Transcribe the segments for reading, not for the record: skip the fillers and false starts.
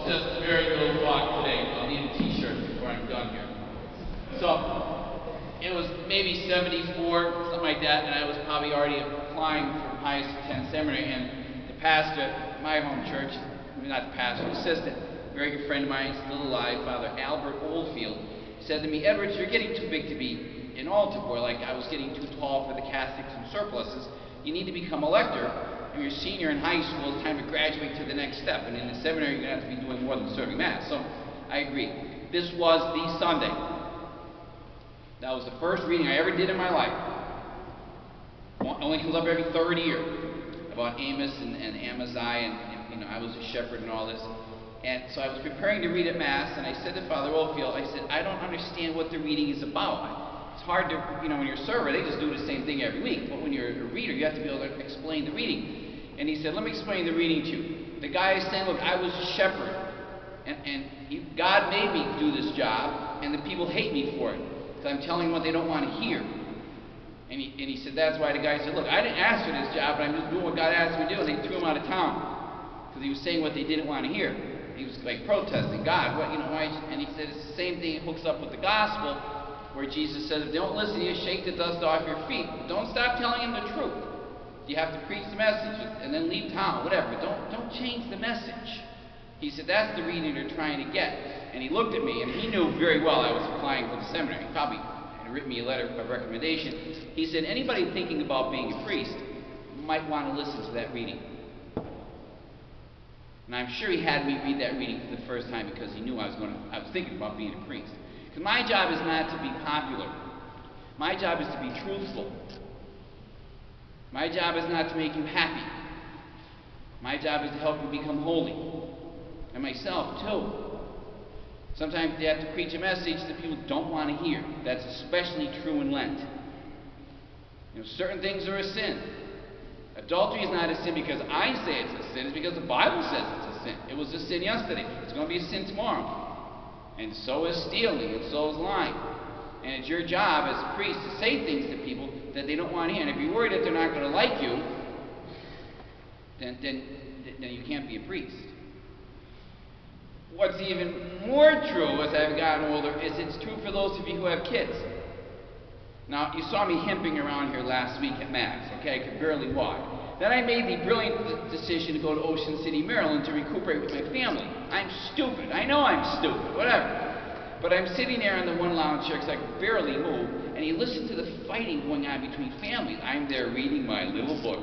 just very little talk today. I'll need a t-shirt before I'm done here. So, it was maybe 74, something like that, and I was probably already applying for Pius X seminary, and the pastor at my home church, not the pastor, the assistant, a very good friend of mine, still alive, Father Albert Oldfield, said to me, "Edwards, you're getting too big to be in Altibore, like I was getting too tall for the castics and surplices. You need to become a lector. When you're a senior in high school, it's time to graduate to the next step, and in the seminary, you're going to have to be doing more than serving Mass." So, I agree. This was the Sunday. That was the first reading I ever did in my life. It only comes up every third year, about Amos and Amaziah, and you know, I was a shepherd and all this. And so I was preparing to read at Mass, and I said to Father Oldfield, I said, "I don't understand what the reading is about. It's hard to, you know, when you're a server, they just do the same thing every week. But when you're a reader, you have to be able to explain the reading." And he said, "Let me explain the reading to you. The guy is saying, look, I was a shepherd, and God made me do this job, and the people hate me for it, because I'm telling them what they don't want to hear." And he said, that's why the guy said, "Look, I didn't ask for this job, but I'm just doing what God asked me to do," and they threw him out of town, because he was saying what they didn't want to hear. He was like protesting, "God, what, you know, why?" And he said it's the same thing. It hooks up with the gospel, where Jesus says, if they don't listen to you, shake the dust off your feet. Don't stop telling them the truth. You have to preach the message and then leave town, whatever. Don't change the message. He said, that's the reading they're trying to get. And he looked at me, and he knew very well I was applying for the seminary. He probably had written me a letter of recommendation. He said, anybody thinking about being a priest might want to listen to that reading. And I'm sure he had me read that reading for the first time because he knew I was thinking about being a priest. Because my job is not to be popular. My job is to be truthful. My job is not to make you happy. My job is to help you become holy. And myself, too. Sometimes you have to preach a message that people don't want to hear. That's especially true in Lent. You know, certain things are a sin. Adultery is not a sin because I say it's a sin. It's because the Bible says it's a sin. It was a sin yesterday. It's going to be a sin tomorrow. And so is stealing, and so is lying. And it's your job as a priest to say things to people that they don't want to hear. And if you're worried that they're not going to like you, then you can't be a priest. What's even more true as I've gotten older is it's true for those of you who have kids. Now, you saw me himping around here last week at Mass, okay? I could barely walk. Then I made the brilliant decision to go to Ocean City, Maryland to recuperate with my family. I'm stupid. I know I'm stupid. Whatever. But I'm sitting there in the one lounge chair because I could barely move, and you listen to the fighting going on between families. I'm there reading my little book,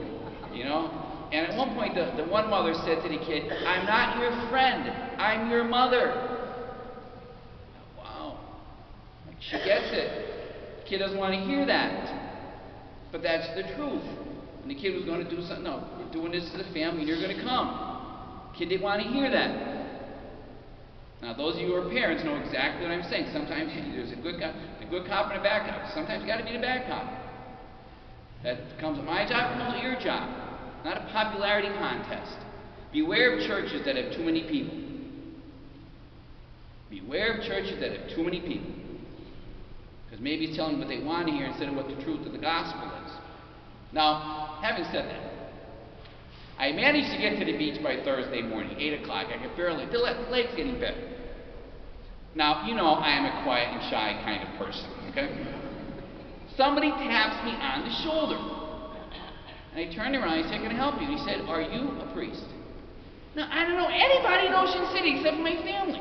you know? And at one point, the one mother said to the kid, "I'm not your friend. I'm your mother." Wow. She gets it. The kid doesn't want to hear that. But that's the truth. And the kid was going to do something. No, we're doing this to the family, and you're going to come. The kid didn't want to hear that. Now, those of you who are parents know exactly what I'm saying. Sometimes there's a good cop and a bad cop. Sometimes you got to be the bad cop. That comes with my job, comes with your job. Not a popularity contest. Beware of churches that have too many people. Beware of churches that have too many people. Because maybe it's telling them what they want to hear instead of what the truth of the gospel is. Now, having said that, I managed to get to the beach by Thursday morning, 8 o'clock. I could barely, the lake's getting better. Now, you know I am a quiet and shy kind of person, okay? Somebody taps me on the shoulder. And I turned around and I said, "Can I help you?" And he said, "Are you a priest?" Now, I don't know anybody in Ocean City except for my family.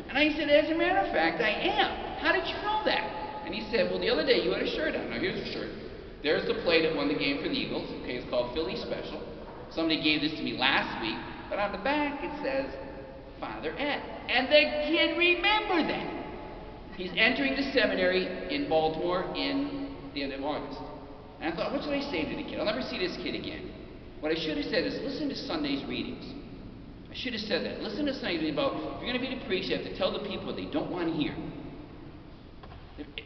And I said, "As a matter of fact, I am. How did you know that?" And he said, "Well, the other day you had a shirt on." Now, here's the shirt. There's the play that won the game for the Eagles. Okay, it's called Philly Special. Somebody gave this to me last week, but on the back it says, Father Ed. And the kid remembered that. He's entering the seminary in Baltimore in the end of August. And I thought, what should I say to the kid? I'll never see this kid again. What I should have said is, listen to Sunday's readings. I should have said that. Listen to Sunday's readings about, if you're going to be the priest, you have to tell the people what they don't want to hear.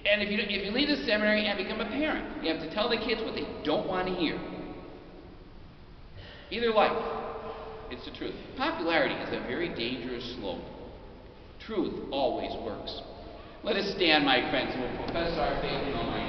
And if you leave the seminary and become a parent, you have to tell the kids what they don't want to hear. Either life. It's the truth. Popularity is a very dangerous slope. Truth always works. Let us stand, my friends, and we'll profess our faith in Almighty